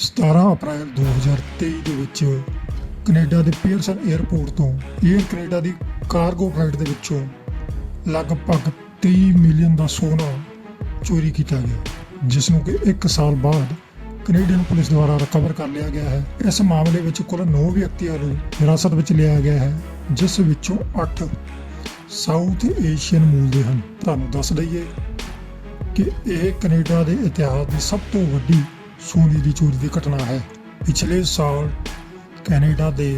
17 ਅਪ੍ਰੈਲ 2023 ਦੇ ਵਿੱਚ ਕੈਨੇਡਾ ਦੇ ਪੀਅਰਸਨ 에ਅਰਪੋਰਟ ਤੋਂ 에ਅਰ ਕੈਨੇਡਾ ਦੀ ਕਾਰਗੋ ਫਲਾਈਟ ਦੇ ਵਿੱਚੋਂ ਲਗਭਗ 30 ਮਿਲੀਅਨ ਦਾ ਸੋਨਾ ਚੋਰੀ ਕੀਤਾ ਗਿਆ, ਜਿਸ ਨੂੰ ਕਿ 1 ਸਾਲ ਬਾਅਦ ਕੈਨੇਡੀਅਨ ਪੁਲਿਸ ਦੁਆਰਾ ਰਿਕਵਰ ਕਰ ਲਿਆ ਗਿਆ ਹੈ। ਇਸ ਮਾਮਲੇ ਵਿੱਚ ਕੁੱਲ 9 ਵਿਅਕਤੀਆਂ ਨੂੰ ਹਿਰਾਸਤ ਵਿੱਚ ਲਿਆ ਗਿਆ ਹੈ, ਜਿਸ ਵਿੱਚੋਂ 8 ਸਾਊਥ ਏਸ਼ੀਅਨ ਮੂਲ ਦੇ ਹਨ। ਤੁਹਾਨੂੰ ਦੱਸ ਦਈਏ ਕਿ ਇਹ ਕੈਨੇਡਾ ਦੇ ਇਤਿਹਾਸ ਦੀ ਸਭ ਤੋਂ ਵੱਡੀ ਸੋਨੇ ਦੀ ਚੋਰੀ ਦੀ ਘਟਨਾ ਹੈ। ਪਿਛਲੇ ਸਾਲ ਕੈਨੇਡਾ ਦੇ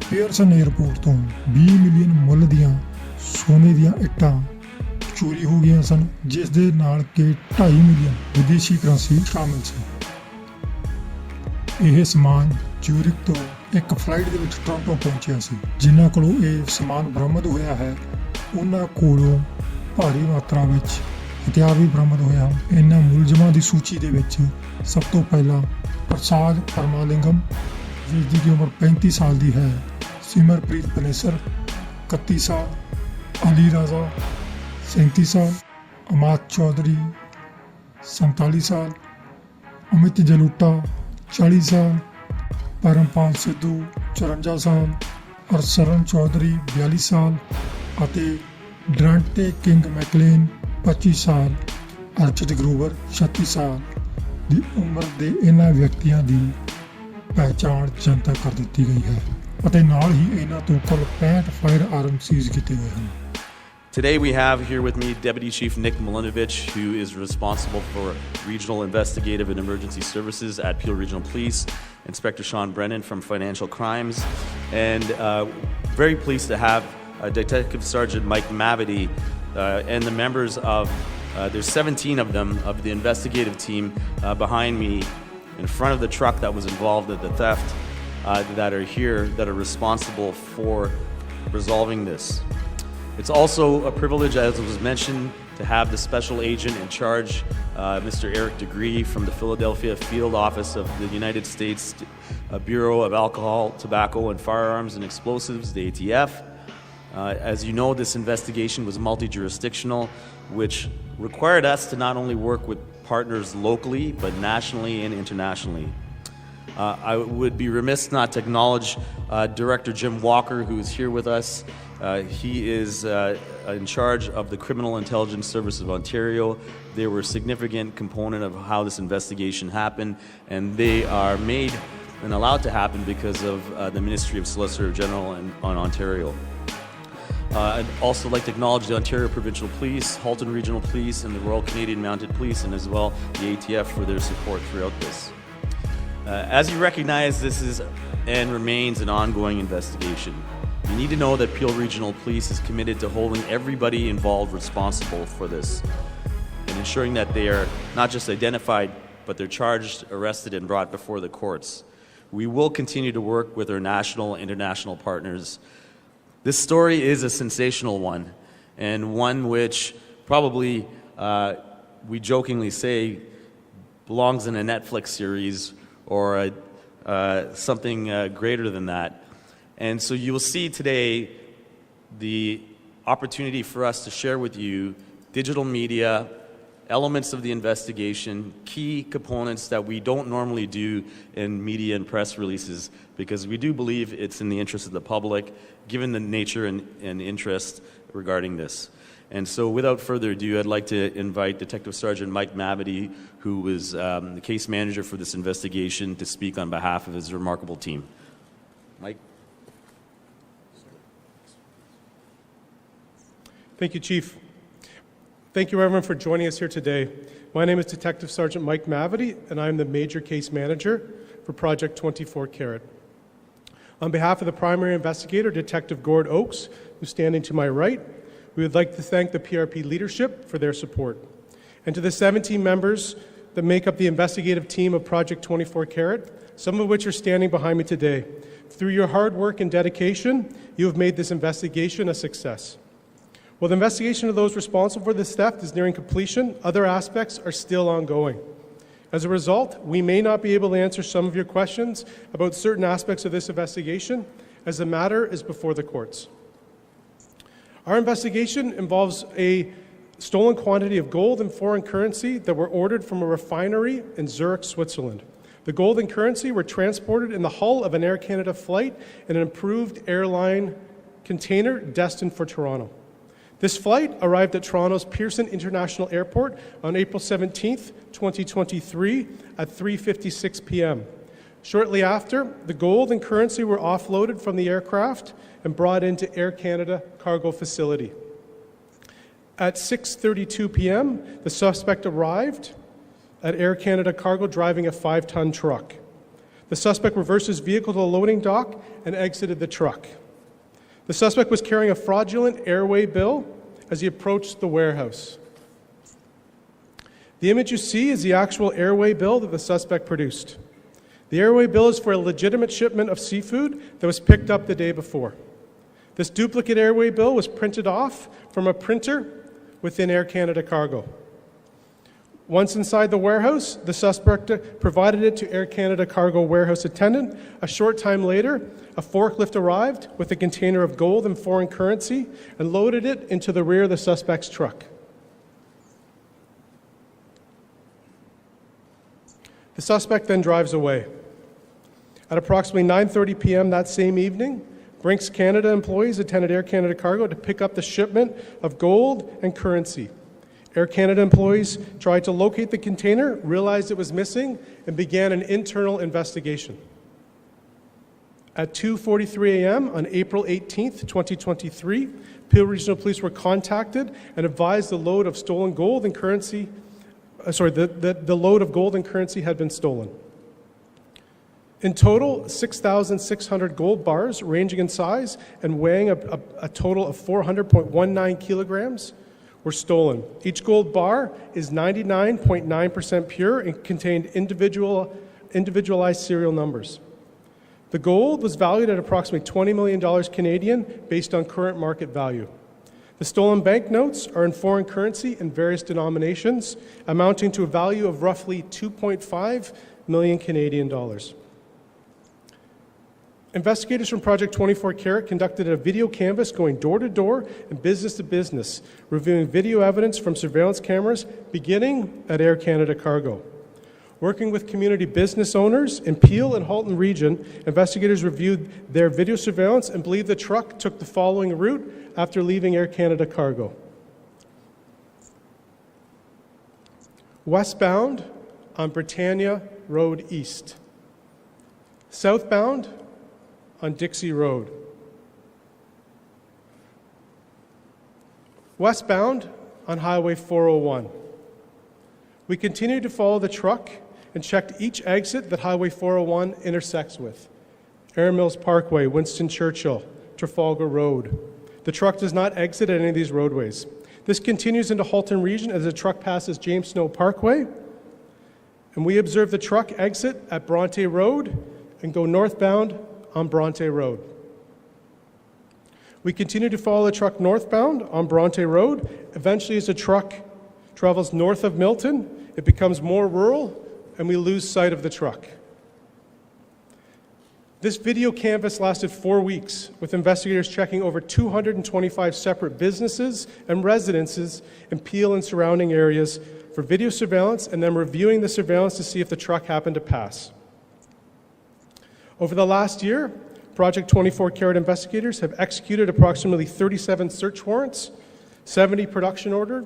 ਪੀਅਰਸਨ 에ਅਰਪੋਰਟ ਤੋਂ 20 ਮਿਲੀਅਨ ਮੁੱਲ ਦੀਆਂ ਸੋਨੇ ਦੀਆਂ ਇੱਟਾਂ ਚੋਰੀ ਹੋ ਗਈਆਂ ਸਨ, ਜਿਸ ਦੇ ਨਾਲ ਕਿ 2.5 ਮਿਲੀਅਨ ਵਿਦੇਸ਼ੀ ਕਰੰਸੀ ਸ਼ਾਮਿਲ ਸੀ। ਇਹ ਸਮਾਨ ਜ਼ਿਊਰਿਖ ਤੋਂ ਇੱਕ ਫਲਾਈਟ ਦੇ ਵਿੱਚ ਟੋਰਾਂਟੋ ਪਹੁੰਚਿਆ ਸੀ। ਜਿਨ੍ਹਾਂ ਕੋਲੋਂ ਇਹ ਸਮਾਨ ਬਰਾਮਦ ਹੋਇਆ ਹੈ, ਉਹਨਾਂ ਕੋਲੋਂ ਭਾਰੀ ਮਾਤਰਾ ਵਿੱਚ ਹਥਿਆਰ ਵੀ ਬਰਾਮਦ ਹੋਇਆ। ਇਹਨਾਂ ਮੁਲਜ਼ਮਾਂ ਦੀ ਸੂਚੀ ਦੇ ਵਿੱਚ ਸਭ ਤੋਂ ਪਹਿਲਾਂ ਪ੍ਰਸਾਦ ਪਰਮਾਲਿੰਗਮ, ਜਿਸ ਦੀ ਉਮਰ 35 ਸਾਲ ਦੀ ਹੈ, ਸਿਮਰਪ੍ਰੀਤ ਪਨੇਸਰ 31 ਸਾਲ, ਅਲੀ ਰਾਜ਼ਾ 37 ਸਾਲ, ਅਮਾਦ ਚੌਧਰੀ 47 ਸਾਲ, ਅਮਿਤ ਜਲੂਟਾ 40 ਸਾਲ, ਪਰਮਪਾਲ ਸਿੱਧੂ 54 ਸਾਲ, ਅਰਸਰਨ ਚੌਧਰੀ 42 ਸਾਲ ਅਤੇ ਡਰਾਂਟੇ ਕਿੰਗ ਮੈਕਲੇਨ 25 ਸਾਲ, ਅਰਚਿਤ ਗਰੋਵਰ 36 ਸਾਲ ਦੀ ਉਮਰ ਦੇ ਇਹਨਾਂ ਵਿਅਕਤੀਆਂ ਦੀ ਪਹਿਚਾਣ ਜਨਤਕ ਕਰ ਦਿੱਤੀ ਗਈ ਹੈ ਅਤੇ ਨਾਲ ਹੀ ਇਹਨਾਂ ਤੋਂ ਕੁੱਲ 65 ਫਾਇਰ ਆਰਮ ਸੀਜ਼ ਕੀਤੇ ਗਏ ਹਨ। Today we have here with me Deputy Chief Nick Milinovich, who is responsible for Regional Investigative and Emergency Services at Peel Regional Police, Inspector Sean Brennan from Financial Crimes, and very pleased to have Detective Sergeant Mike Mavity and the members of, there's 17 of them, of the investigative team behind me in front of the truck that was involved in the theft that are here, that are responsible for resolving this. It's also a privilege, as was mentioned, to have the special agent in charge, Mr. Eric DeGree from the Philadelphia Field Office of the United States Bureau of Alcohol, Tobacco, and Firearms and Explosives, the ATF. As you know, this investigation was multi-jurisdictional, which required us to not only work with partners locally, but nationally and internationally. I would be remiss not to acknowledge Director Jim Walker, who is here with us. He is in charge of the Criminal Intelligence Service of Ontario. They were a significant component of how this investigation happened, and they are made and allowed to happen because of the Ministry of Solicitor General on Ontario. I'd also like to acknowledge the Ontario Provincial Police, Halton Regional Police, and the Royal Canadian Mounted Police, and as well the ATF for their support throughout this. As you recognize, this is and remains an ongoing investigation. You need to know that Peel Regional Police is committed to holding everybody involved responsible for this and ensuring that they are not just identified, but they're charged, arrested, and brought before the courts. We will continue to work with our national and international partners. This story is a sensational one, and one which probably, we jokingly say, belongs in a Netflix series or something greater than that. And so you will see today the opportunity for us to share with you digital media, elements of the investigation, key components that we don't normally do in media and press releases, because we do believe it's in the interest of the public, given the nature and interest regarding this. And so without further ado, I'd like to invite Detective Sergeant Mike Mavity, who was the case manager for this investigation, to speak on behalf of his remarkable team. Mike? Thank you, Chief. Thank you, everyone, for joining us here today. My name is Detective Sergeant Mike Mavity, and I am the Major Case Manager for Project 24 Carat. On behalf of the primary investigator, Detective Gord Oakes, who's standing to my right, we would like to thank the PRP leadership for their support. And to the 17 members that make up the investigative team of Project 24 Carat, some of which are standing behind me today. Through your hard work and dedication, you have made this investigation a success. While the investigation of those responsible for this theft is nearing completion, other aspects are still ongoing. As a result, we may not be able to answer some of your questions about certain aspects of this investigation, as the matter is before the courts. Our investigation involves a stolen quantity of gold and foreign currency that were ordered from a refinery in Zurich, Switzerland. The gold and currency were transported in the hull of an Air Canada flight in an improved airline container destined for Toronto. This flight arrived at Toronto's Pearson International Airport on April 17, 2023 at 3:56 p.m. Shortly after, the gold and currency were offloaded from the aircraft and brought into Air Canada cargo facility. At 6:32 p.m., the suspect arrived at Air Canada Cargo driving a 5-ton truck. The suspect reversed his vehicle to the loading dock and exited the truck. The suspect was carrying a fraudulent airway bill as he approached the warehouse. The image you see is the actual airway bill that the suspect produced. The airway bill is for a legitimate shipment of seafood that was picked up the day before. This duplicate airway bill was printed off from a printer within Air Canada Cargo. Once inside the warehouse, the suspect provided it to Air Canada Cargo warehouse attendant. A short time later, a forklift arrived with a container of gold and foreign currency and loaded it into the rear of the suspect's truck. The suspect then drives away. At approximately 9:30 p.m. that same evening, Brinks Canada employees attended Air Canada Cargo to pick up the shipment of gold and currency. Air Canada employees tried to locate the container, realized it was missing, and began an internal investigation. At 2:43 a.m. on April 18, 2023, Peel Regional Police were contacted and advised the load of stolen gold and currency, the load of gold and currency had been stolen. In total, 6,600 gold bars ranging in size and weighing a total of 400.19 kilograms were stolen. Each gold bar is 99.9% pure and contained individualized serial numbers. The gold was valued at approximately $20 million Canadian based on current market value. The stolen banknotes are in foreign currency in various denominations, amounting to a value of roughly 2.5 million Canadian dollars. Investigators from Project 24 Carat conducted a video canvass going door to door and business to business, reviewing video evidence from surveillance cameras beginning at Air Canada Cargo. Working with community business owners in Peel and Halton region, investigators reviewed their video surveillance and believe the truck took the following route after leaving Air Canada Cargo. Westbound on Britannia Road East. Southbound on Dixie Road. Westbound on Highway 401. We continued to follow the truck and checked each exit that Highway 401 intersects with. Air Mills Parkway, Winston Churchill, Trafalgar Road. The truck does not exit at any of these roadways. This continues into Halton region as the truck passes James Snow Parkway, and we observe the truck exit at Bronte Road and go northbound on Bronte Road. We continue to follow the truck northbound on Bronte Road. Eventually, as the truck travels north of Milton, it becomes more rural, and we lose sight of the truck. This video canvass lasted 4 weeks, with investigators checking over 225 separate businesses and residences in Peel and surrounding areas for video surveillance, and then reviewing the surveillance to see if the truck happened to pass. Over the last year, Project 24 Carat investigators have executed approximately 37 search warrants, 70 production orders,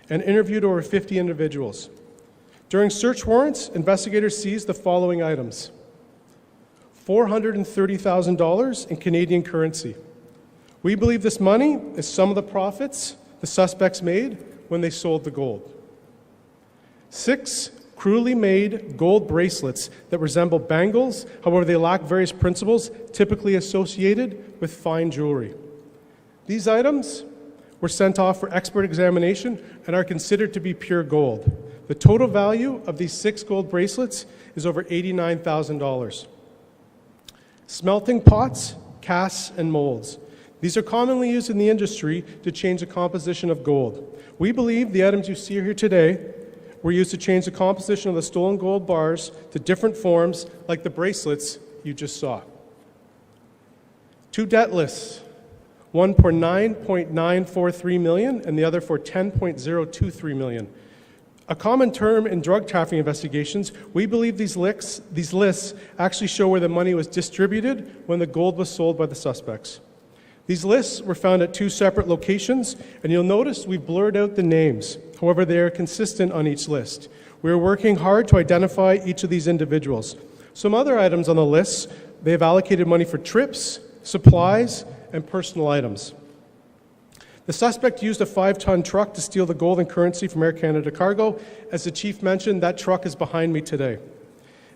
and interviewed over 50 individuals. During search warrants, investigators seized the following items: $430,000 in Canadian currency. We believe this money is some of the profits the suspects made when they sold the gold. 6 crudely made gold bracelets that resemble bangles, however they lack various principles typically associated with fine jewelry. These items were sent off for expert examination and are considered to be pure gold. The total value of these 6 gold bracelets is over $89,000. Smelting pots, casts, and molds. These are commonly used in the industry to change the composition of gold. We believe the items you see here today were used to change the composition of the stolen gold bars to different forms, like the bracelets you just saw. 2 debt lists, one for $9.943 million and the other for $10.023 million. A common term in drug trafficking investigations, we believe these lists actually show where the money was distributed when the gold was sold by the suspects. These lists were found at 2 separate locations, and you'll notice we've blurred out the names. However, they are consistent on each list. We are working hard to identify each of these individuals. Some other items on the list, they have allocated money for trips, supplies, and personal items. The suspect used a 5-ton truck to steal the gold and currency from Air Canada Cargo. As the chief mentioned, that truck is behind me today.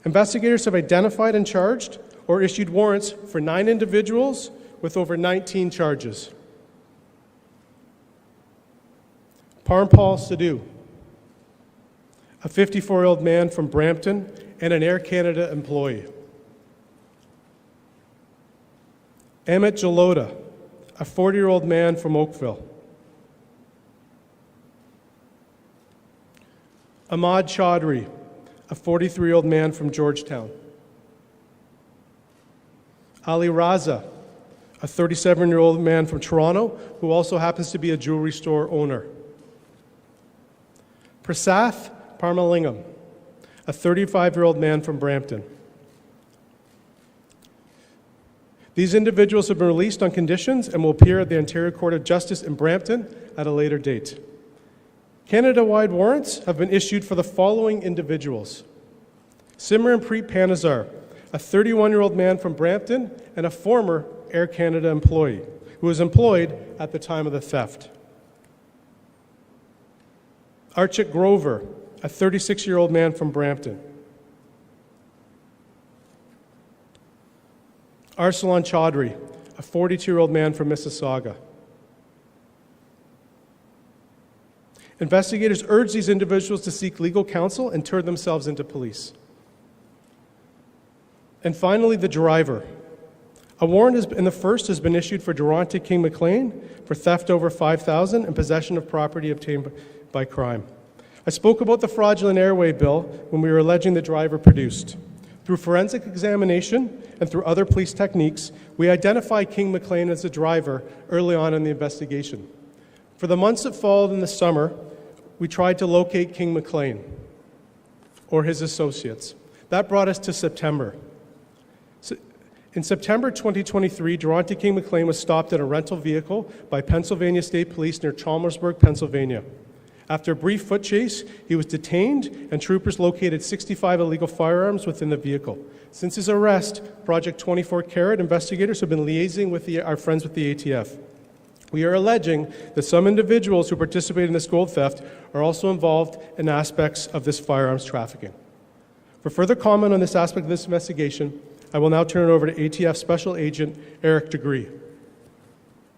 Investigators have identified and charged or issued warrants for 9 individuals with over 19 charges. Parmpal Sidhu, a 54-year-old man from Brampton and an Air Canada employee. Amit Jalota, a 40-year-old man from Oakville. Ahmad Chaudhry, a 43-year-old man from Georgetown. Ali Raza, a 37-year-old man from Toronto who also happens to be a jewelry store owner. Prasath Parmalingam, a 35-year-old man from Brampton. These individuals have been released on conditions and will appear at the Ontario Court of Justice in Brampton at a later date. Canada-wide warrants have been issued for the following individuals. Simranpreet Panazar, a 31-year-old man from Brampton and a former Air Canada employee who was employed at the time of the theft. Archit Grover, a 36-year-old man from Brampton. Arsalan Chaudhry, a 42-year-old man from Mississauga. Investigators urge these individuals to seek legal counsel and turn themselves into police. And finally, the driver. A warrant in the first has been issued for Durante King McLean for theft over $5,000 and possession of property obtained by crime. I spoke about the fraudulent airway bill when we were alleging the driver produced. Through forensic examination and through other police techniques, we identified King McLean as the driver early on in the investigation. For the months that followed in the summer, we tried to locate King McLean or his associates. That brought us to September. In September 2023, Durante King McLean was stopped in a rental vehicle by Pennsylvania State Police near Chalmersburg, Pennsylvania. After a brief foot chase, he was detained, and troopers located 65 illegal firearms within the vehicle. Since his arrest, Project 24 Carat investigators have been liaising with our friends with the ATF. We are alleging that some individuals who participated in this gold theft are also involved in aspects of this firearms trafficking. For further comment on this aspect of this investigation, I will now turn it over to ATF Special Agent Eric Degree.